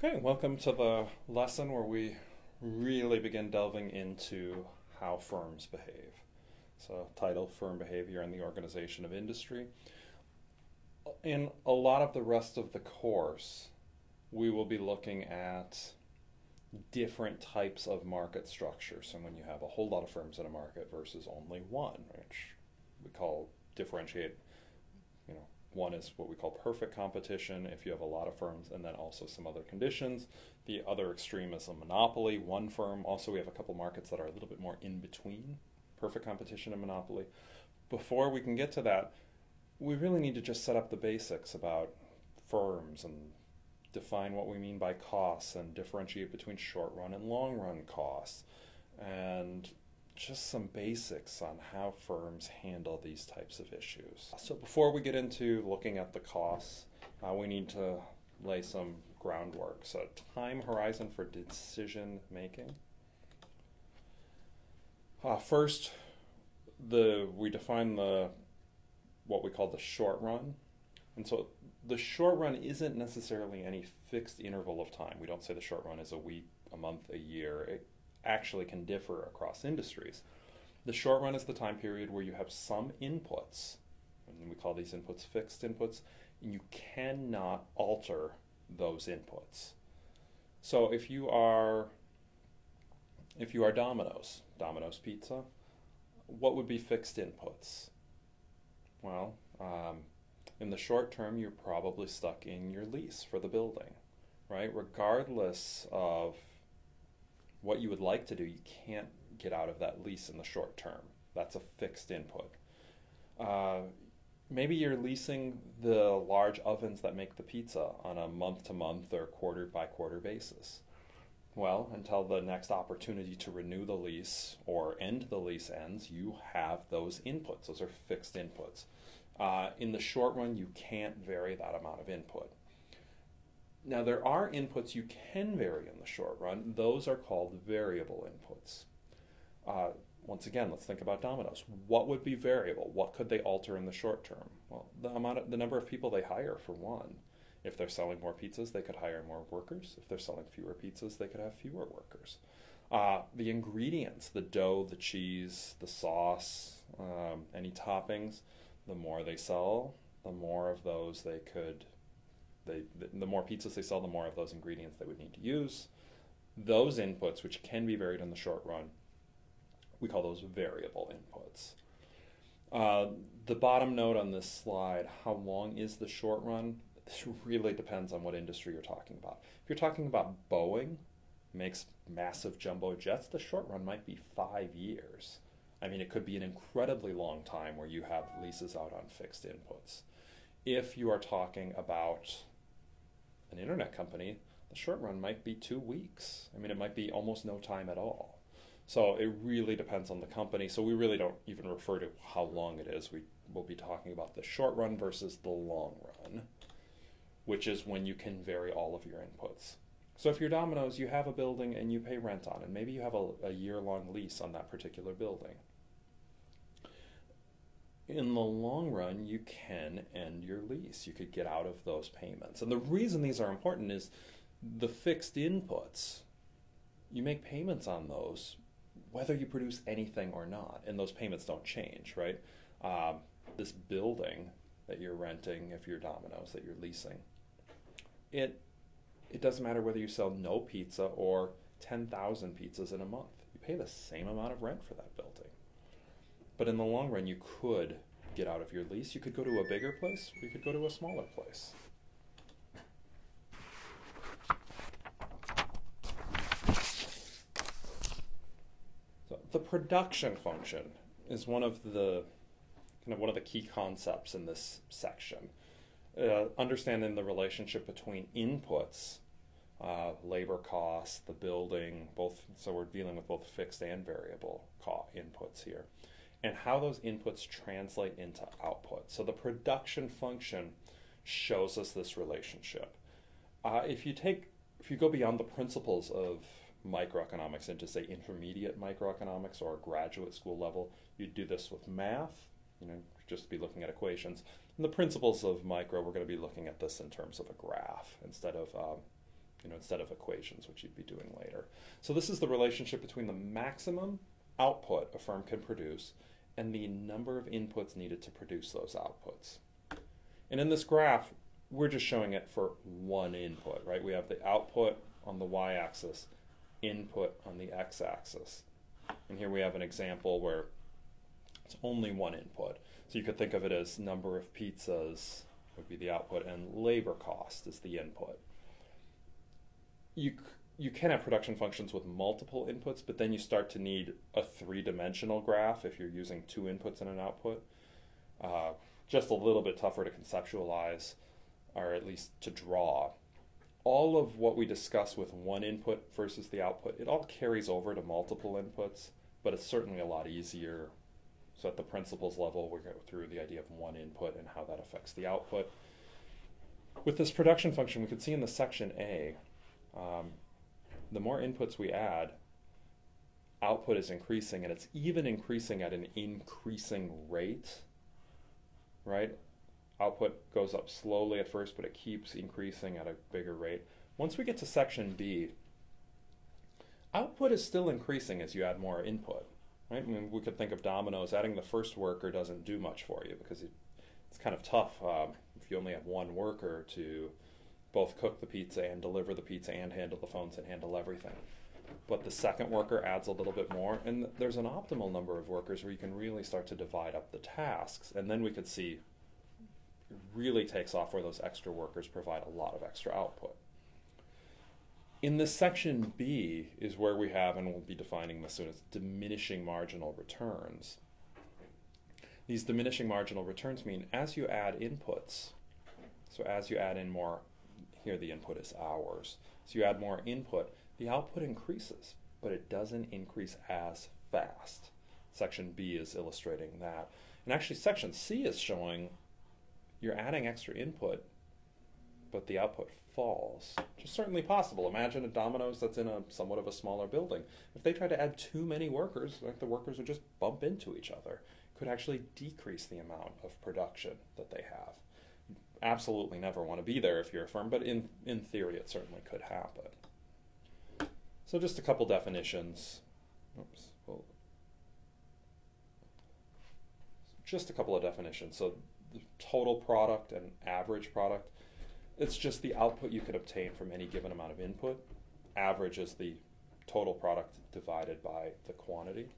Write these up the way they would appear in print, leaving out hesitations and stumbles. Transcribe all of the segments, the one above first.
Okay, welcome to the lesson where we really begin delving into how firms behave. So, title Firm Behavior and the Organization of Industry. In a lot of the rest of the course, we will be looking at different types of market structures. And when you have a whole lot of firms in a market versus only one, which we call differentiate, you know, one is what we call perfect competition if you have a lot of firms, and then also some other conditions. The other extreme is a monopoly, one firm. Also, we have a couple markets that are a little bit more in between perfect competition and monopoly. Before we can get to that, we really need to just set up the basics about firms and define what we mean by costs and differentiate between short run and long run costs, and just some basics on how firms handle these types of issues. So before we get into looking at the costs, we need to lay some groundwork. So time horizon for decision making. First, we define what we call the short run. And so the short run isn't necessarily any fixed interval of time. We don't say the short run is a week, a month, a year. It actually can differ across industries. The short run is the time period where you have some inputs, and we call these inputs fixed inputs, and you cannot alter those inputs. So if you are Domino's Pizza, what would be fixed inputs? Well, in the short term, you're probably stuck in your lease for the building, right? Regardless of what you would like to do, you can't get out of that lease in the short term. That's a fixed input. Maybe you're leasing the large ovens that make the pizza on a month-to-month or quarter-by-quarter basis. Well, until the next opportunity to renew the lease or end the lease ends, you have those inputs. Those are fixed inputs. In the short run, you can't vary that amount of input. Now, there are inputs you can vary in the short run. Those are called variable inputs. Once again, let's think about Domino's. What would be variable? What could they alter in the short term? Well, the number of people they hire, for one. If they're selling more pizzas, they could hire more workers. If they're selling fewer pizzas, they could have fewer workers. The ingredients, the dough, the cheese, the sauce, any toppings, the more they sell, the more of those the more pizzas they sell, the more of those ingredients they would need to use. Those inputs, which can be varied in the short run, we call those variable inputs. The bottom note on this slide, how long is the short run? This really depends on what industry you're talking about. If you're talking about Boeing, makes massive jumbo jets, the short run might be 5 years. I mean, it could be an incredibly long time where you have leases out on fixed inputs. If you are talking about an internet company, the short run might be 2 weeks. I mean, it might be almost no time at all. So it really depends on the company. So we really don't even refer to how long it is. We will be talking about the short run versus the long run, which is when you can vary all of your inputs. So if you're Domino's, you have a building and you pay rent on it. Maybe you have a year-long lease on that particular building. In the long run, you can end your lease. You could get out of those payments. And the reason these are important is the fixed inputs. You make payments on those whether you produce anything or not, and those payments don't change, right? This building that you're renting, if you're Domino's, that you're leasing, it doesn't matter whether you sell no pizza or 10,000 pizzas in a month. You pay the same amount of rent for that building. But in the long run, you could get out of your lease. You could go to a bigger place, or you could go to a smaller place. So the production function is one of the key concepts in this section. Understanding the relationship between inputs, labor costs, the building, both. So we're dealing with both fixed and variable inputs here, and how those inputs translate into output. So the production function shows us this relationship. If you go beyond the principles of microeconomics into, say, intermediate microeconomics or graduate school level, you'd do this with math, just be looking at equations. And the principles of micro, we're going to be looking at this in terms of a graph instead of instead of equations, which you'd be doing later. So this is the relationship between the maximum output a firm can produce and the number of inputs needed to produce those outputs. And in this graph, we're just showing it for one input, right? We have the output on the y-axis, input on the x-axis. And here we have an example where it's only one input. So you could think of it as number of pizzas would be the output and labor cost is the input. You can have production functions with multiple inputs, but then you start to need a three-dimensional graph if you're using two inputs and an output. Just a little bit tougher to conceptualize, or at least to draw. All of what we discuss with one input versus the output, it all carries over to multiple inputs, but it's certainly a lot easier. So at the principles level, we go through the idea of one input and how that affects the output. With this production function, we can see in the section A, the more inputs we add, output is increasing, and it's even increasing at an increasing rate, right? Output goes up slowly at first, but it keeps increasing at a bigger rate. Once we get to section B, output is still increasing as you add more input, right? I mean, we could think of Domino's. Adding the first worker doesn't do much for you because it's kind of tough if you only have one worker to both cook the pizza and deliver the pizza and handle the phones and handle everything. But the second worker adds a little bit more, and there's an optimal number of workers where you can really start to divide up the tasks, and then we could see it really takes off where those extra workers provide a lot of extra output. In this section B is where we have, and we'll be defining this soon, as diminishing marginal returns. These diminishing marginal returns mean as you add inputs, so as you add in more, here the input is hours, so you add more input, the output increases, but it doesn't increase as fast. Section B is illustrating that. And actually section C is showing you're adding extra input, but the output falls. Which is certainly possible. Imagine a Domino's that's in a somewhat of a smaller building. If they try to add too many workers, like the workers would just bump into each other. It could actually decrease the amount of production that they have. You absolutely never want to be there if you're a firm, but in theory it certainly could happen. So just a couple definitions. Just a couple of definitions. So the total product and average product, it's just the output you could obtain from any given amount of input. Average is the total product divided by the quantity.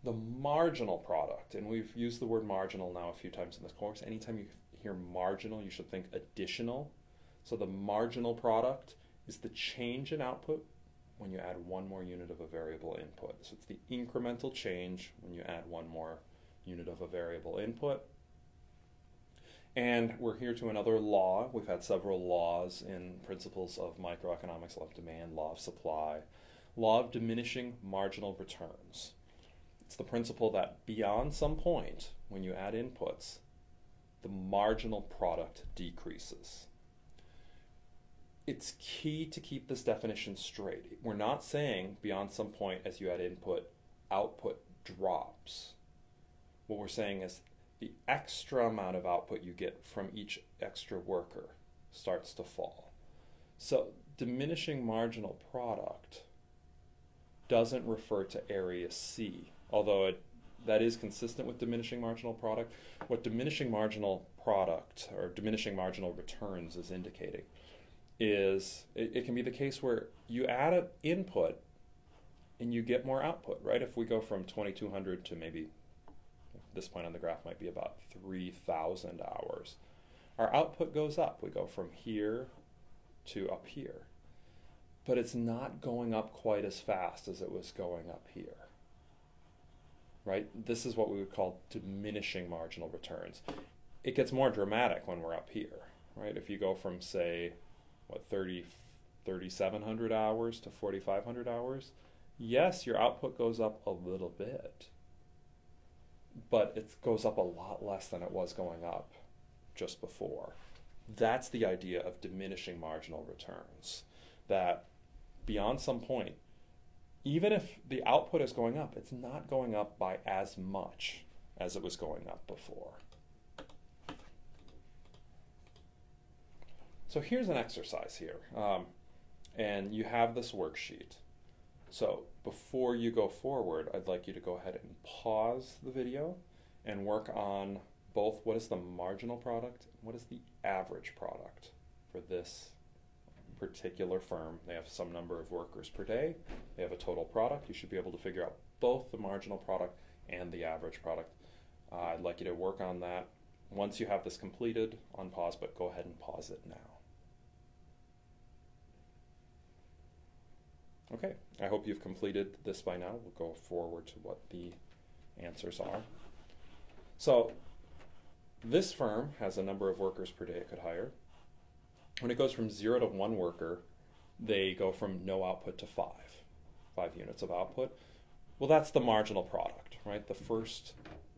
The marginal product, and we've used the word marginal now a few times in this course. Anytime you hear marginal, you should think additional. So the marginal product is the change in output when you add one more unit of a variable input. So it's the incremental change when you add one more unit of a variable input. And we're here to another law. We've had several laws in principles of microeconomics: law of demand, law of supply, law of diminishing marginal returns. It's the principle that beyond some point, when you add inputs, the marginal product decreases. It's key to keep this definition straight. We're not saying beyond some point as you add input, output drops. What we're saying is the extra amount of output you get from each extra worker starts to fall. So diminishing marginal product doesn't refer to area C, although that is consistent with diminishing marginal product. What diminishing marginal product or diminishing marginal returns is indicating is it can be the case where you add an input and you get more output, right? If we go from 2,200 to maybe, this point on the graph might be about 3,000 hours, our output goes up. We go from here to up here. But it's not going up quite as fast as it was going up here, right? This is what we would call diminishing marginal returns. It gets more dramatic when we're up here, right? If you go from, say, 3,700 hours to 4,500 hours, yes, your output goes up a little bit, but it goes up a lot less than it was going up just before. That's the idea of diminishing marginal returns, that beyond some point, even if the output is going up, it's not going up by as much as it was going up before. So here's an exercise here. And you have this worksheet. So before you go forward, I'd like you to go ahead and pause the video and work on both what is the marginal product and what is the average product for this particular firm. They have some number of workers per day. They have a total product. You should be able to figure out both the marginal product and the average product. I'd like you to work on that once you have this completed on pause, but go ahead and pause it now. Okay, I hope you've completed this by now. We'll go forward to what the answers are. So this firm has a number of workers per day it could hire. When it goes from 0 to 1 worker, they go from no output to 5 units of output. Well, that's the marginal product, right? The first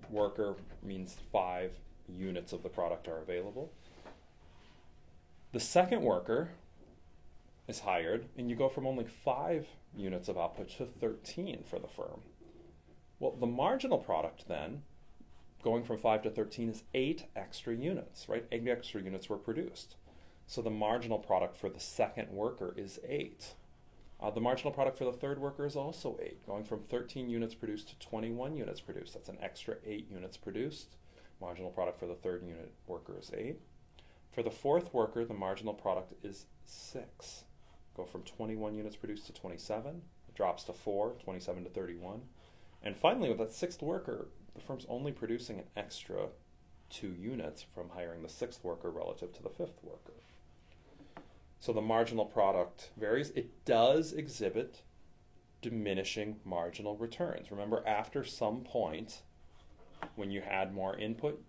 worker means 5 units of the product are available. The second worker is hired, and you go from only 5 units of output to 13 for the firm. Well, the marginal product then, going from 5 to 13, is 8 extra units, right? 8 extra units were produced. So the marginal product for the second worker is 8. The marginal product for the third worker is also 8, going from 13 units produced to 21 units produced. That's an extra 8 units produced. Marginal product for the third unit worker is 8. For the fourth worker, the marginal product is 6. Go from 21 units produced to 27, it drops to 4, 27 to 31. And finally, with that sixth worker, the firm's only producing an extra 2 units from hiring the sixth worker relative to the fifth worker. So the marginal product varies. It does exhibit diminishing marginal returns. Remember, after some point, when you add more input,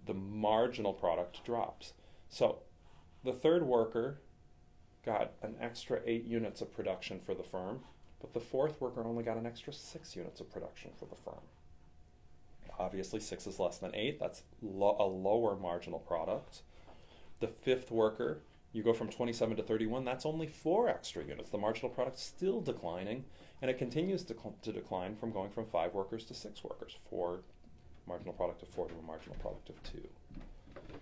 the marginal product drops. So the third worker got an extra 8 units of production for the firm, but the fourth worker only got an extra 6 units of production for the firm. Obviously, 6 is less than 8. That's a lower marginal product. The fifth worker, you go from 27 to 31. That's only 4 extra units. The marginal product's still declining, and it continues to decline from going from 5 workers to 6 workers. 4 marginal product of 4 to a marginal product of 2.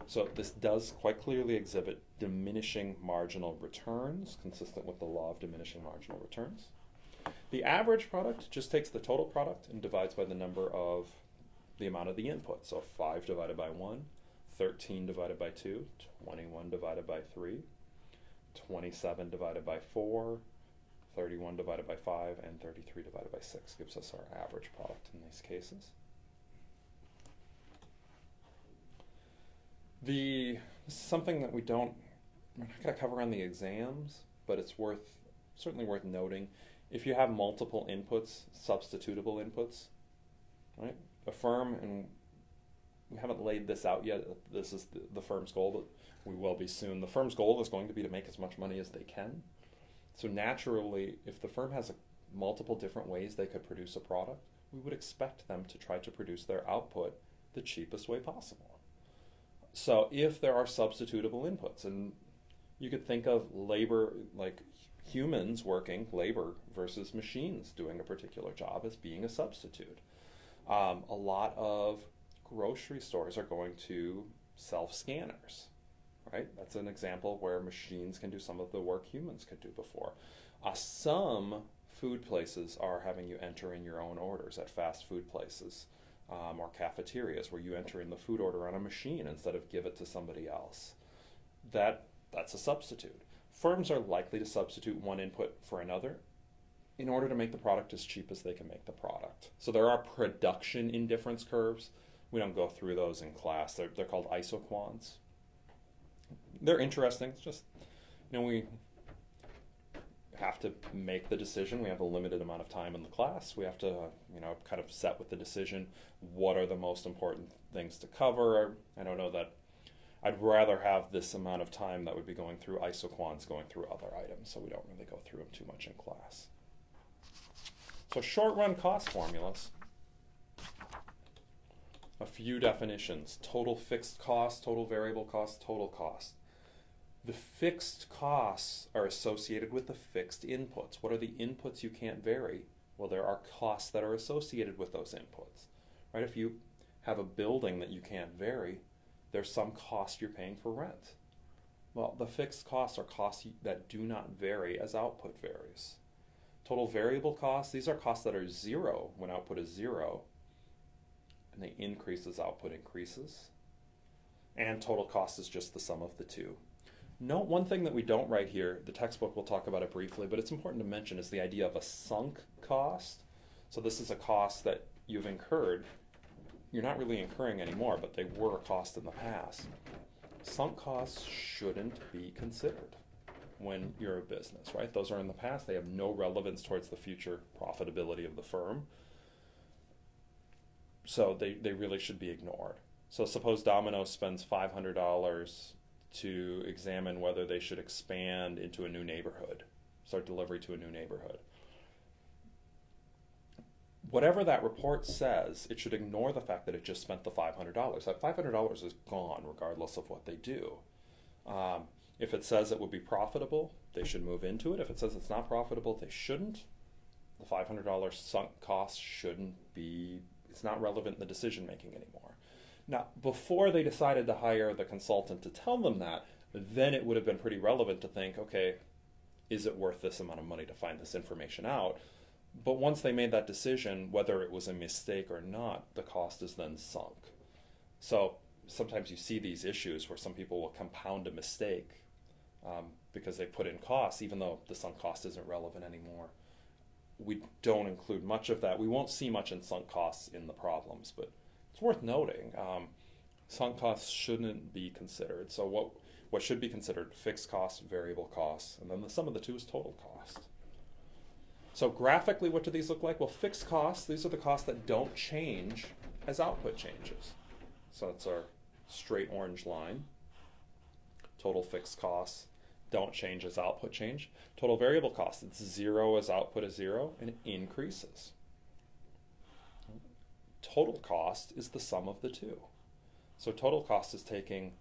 So this does quite clearly exhibit diminishing marginal returns, consistent with the law of diminishing marginal returns. The average product just takes the total product and divides by the number of the amount of the input. So 5 divided by 1, 13 divided by 2, 21 divided by 3, 27 divided by 4, 31 divided by 5, and 33 divided by 6 gives us our average product in these cases. This is something that we're not going to cover on the exams, but it's certainly worth noting. If you have multiple inputs, substitutable inputs, right? A firm, and we haven't laid this out yet, this is the firm's goal, but we will be soon. The firm's goal is going to be to make as much money as they can. So naturally, if the firm has multiple different ways they could produce a product, we would expect them to try to produce their output the cheapest way possible. So if there are substitutable inputs, and you could think of labor, like humans working, labor versus machines doing a particular job as being a substitute. A lot of grocery stores are going to self-scanners, right? That's an example where machines can do some of the work humans could do before. Some food places are having you enter in your own orders at fast food places. Or cafeterias where you enter in the food order on a machine instead of give it to somebody else. That's a substitute. Firms are likely to substitute one input for another in order to make the product as cheap as they can make the product. So there are production indifference curves. We don't go through those in class. They're called isoquants. They're interesting. It's just, we have to make the decision. We have a limited amount of time in the class. We have to, kind of set with the decision what are the most important things to cover. I don't know that I'd rather have this amount of time that would be going through isoquants, going through other items, so we don't really go through them too much in class. So short-run cost formulas. A few definitions: total fixed cost, total variable cost, total cost. The fixed costs are associated with the fixed inputs. What are the inputs you can't vary? Well, there are costs that are associated with those inputs, right? If you have a building that you can't vary, there's some cost you're paying for rent. Well, the fixed costs are costs that do not vary as output varies. Total variable costs, these are costs that are zero when output is zero, and they increase as output increases. And total cost is just the sum of the two. Note one thing that we don't write here, the textbook will talk about it briefly, but it's important to mention, is the idea of a sunk cost. So this is a cost that you've incurred. You're not really incurring anymore, but they were a cost in the past. Sunk costs shouldn't be considered when you're a business, right? Those are in the past. They have no relevance towards the future profitability of the firm. So they really should be ignored. So suppose Domino's spends $500 to examine whether they should expand into a new neighborhood, start delivery to a new neighborhood. Whatever that report says, it should ignore the fact that it just spent the $500. That $500 is gone regardless of what they do. If it says it would be profitable, they should move into it. If it says it's not profitable, they shouldn't. The $500 sunk cost shouldn't be, it's not relevant in the decision making anymore. Now, before they decided to hire the consultant to tell them that, then it would have been pretty relevant to think, okay, is it worth this amount of money to find this information out? But once they made that decision, whether it was a mistake or not, the cost is then sunk. So sometimes you see these issues where some people will compound a mistake because they put in costs, even though the sunk cost isn't relevant anymore. We don't include much of that. We won't see much in sunk costs in the problems, but it's worth noting. Sunk costs shouldn't be considered. So what should be considered? Fixed costs, variable costs, and then the sum of the two is total cost. So graphically, what do these look like? Well, fixed costs, these are the costs that don't change as output changes. So that's our straight orange line. Total fixed costs don't change as output change. Total variable costs, it's zero as output is zero, and it increases. Total cost is the sum of the two. So total cost is taking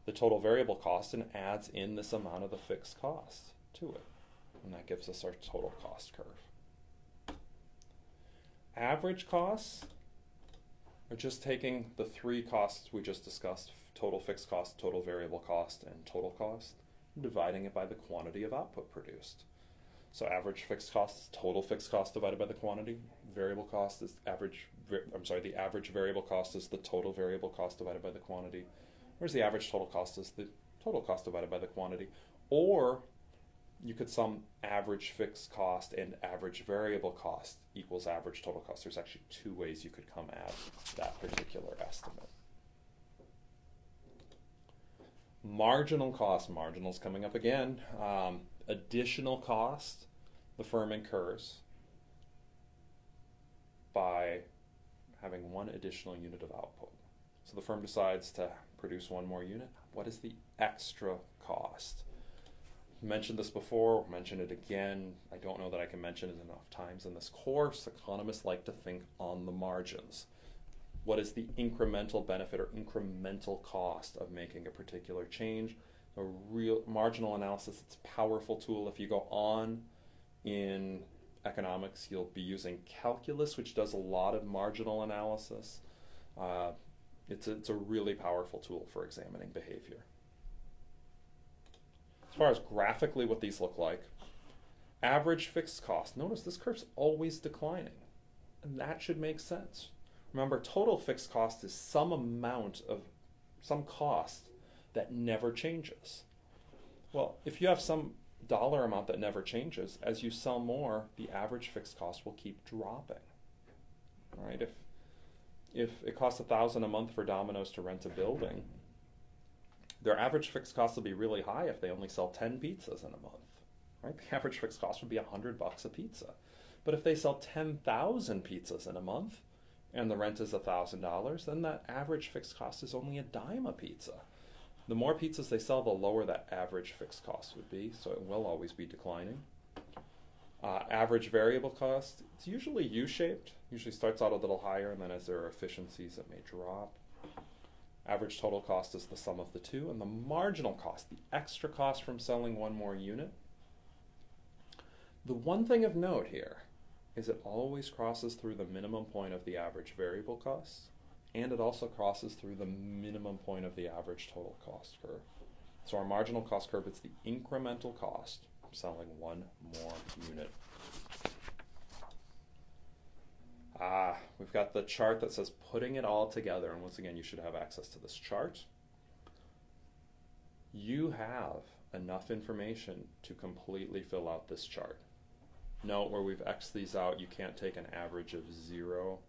the total variable cost and adds in this amount of the fixed cost to it. And that gives us our total cost curve. Average costs are just taking the three costs we just discussed, total fixed cost, total variable cost, and total cost, and dividing it by the quantity of output produced. So average fixed cost is total fixed cost divided by the quantity. Variable cost is the average variable cost is the total variable cost divided by the quantity. Whereas the average total cost is the total cost divided by the quantity. Or you could sum average fixed cost and average variable cost equals average total cost. There's actually two ways you could come at that particular estimate. Marginal cost, marginal's coming up again. Additional cost the firm incurs by having one additional unit of output. So the firm decides to produce one more unit. What is the extra cost? I mentioned this before, mention it again. I don't know that I can mention it enough times in this course. Economists like to think on the margins. What is the incremental benefit or incremental cost of making a particular change? A real marginal analysis, it's a powerful tool. If you go on in economics, you'll be using calculus, which does a lot of marginal analysis. It's a really powerful tool for examining behavior. As far as graphically what these look like, average fixed cost. Notice this curve's always declining, and that should make sense. Remember, total fixed cost is some amount of some cost that never changes. Well, if you have some dollar amount that never changes, as you sell more, the average fixed cost will keep dropping. All right, if it costs $1,000 a month for Domino's to rent a building, their average fixed cost will be really high if they only sell 10 pizzas in a month. Right? The average fixed cost would be $100 a pizza. But if they sell 10,000 pizzas in a month and the rent is $1,000, then that average fixed cost is only a dime a pizza. The more pizzas they sell, the lower that average fixed cost would be, so it will always be declining. Average variable cost, it's usually U-shaped. Usually starts out a little higher, and then as there are efficiencies, it may drop. Average total cost is the sum of the two, and the marginal cost, the extra cost from selling one more unit. The one thing of note here is it always crosses through the minimum point of the average variable cost, and it also crosses through the minimum point of the average total cost curve. So our marginal cost curve is the incremental cost of selling one more unit. We've got the chart that says putting it all together, and once again, you should have access to this chart. You have enough information to completely fill out this chart. Note where we've X'd these out, you can't take an average of 0.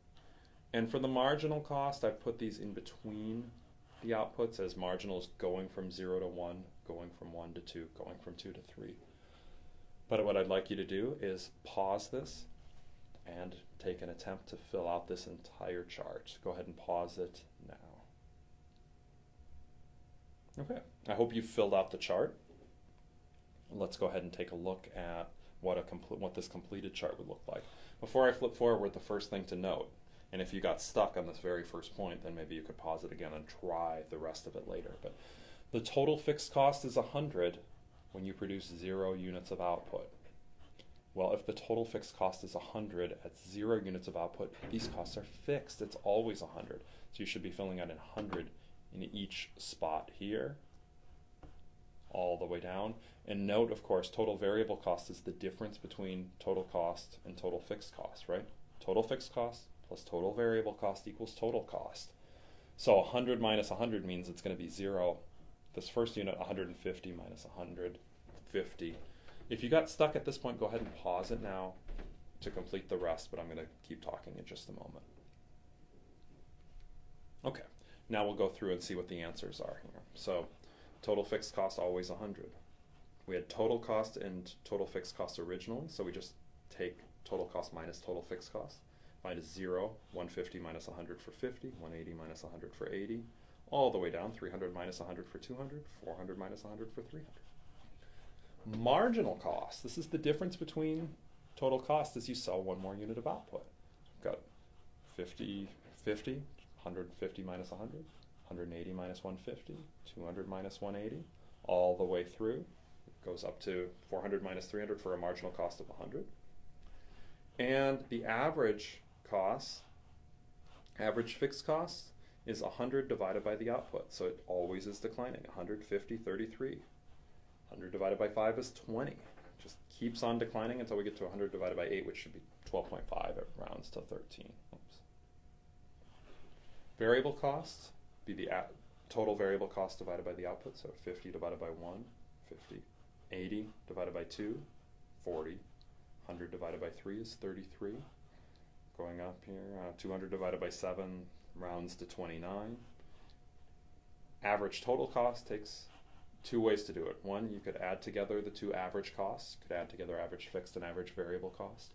And for the marginal cost, I've put these in between the outputs as marginals going from 0 to 1, going from 1 to 2, going from 2 to 3. But what I'd like you to do is pause this and take an attempt to fill out this entire chart. Go ahead and pause it now. Okay, I hope you filled out the chart. Let's go ahead and take a look at what this completed chart would look like. Before I flip forward, the first thing to note, and if you got stuck on this very first point, then maybe you could pause it again and try the rest of it later. But the total fixed cost is 100 when you produce 0 units of output. Well, if the total fixed cost is 100 at 0 units of output, these costs are fixed. It's always 100. So you should be filling out 100 in each spot here, all the way down. And note, of course, total variable cost is the difference between total cost and total fixed cost, right? Total fixed cost plus total variable cost equals total cost. So 100 minus 100 means it's going to be 0. This first unit, 150 minus 150. If you got stuck at this point, go ahead and pause it now to complete the rest, but I'm going to keep talking in just a moment. Okay, now we'll go through and see what the answers are here. So total fixed cost, always 100. We had total cost and total fixed cost originally, so we just take total cost minus total fixed cost. Minus 0, 150 minus 100 for 50, 180 minus 100 for 80, all the way down, 300 minus 100 for 200, 400 minus 100 for 300. Marginal cost, this is the difference between total cost as you sell one more unit of output. We've got 50, 50, 150 minus 100, 180 minus 150, 200 minus 180, all the way through. It goes up to 400 minus 300 for a marginal cost of 100. And the average cost, average fixed cost, is 100 divided by the output. So it always is declining. 150, 33. 100 divided by 5 is 20. Just keeps on declining until we get to 100 divided by 8, which should be 12.5. It rounds to 13. Oops. Variable costs be the total variable cost divided by the output. So 50 divided by 1, 50. 80 divided by 2, 40. 100 divided by 3 is 33. Going up here, 200 divided by 7 rounds to 29. Average total cost takes 2 ways to do it. One, you could add together the 2 average costs. You could add together average fixed and average variable cost.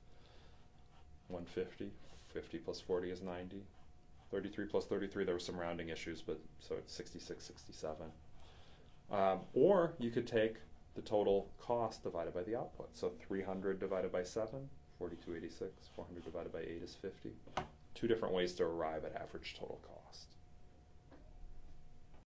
150, 50 plus 40 is 90. 33 plus 33, there were some rounding issues, but so it's 66, 67. Or you could take the total cost divided by the output. So 300 divided by 7, 42.86. 400 divided by 8 is 50. 2 different ways to arrive at average total cost.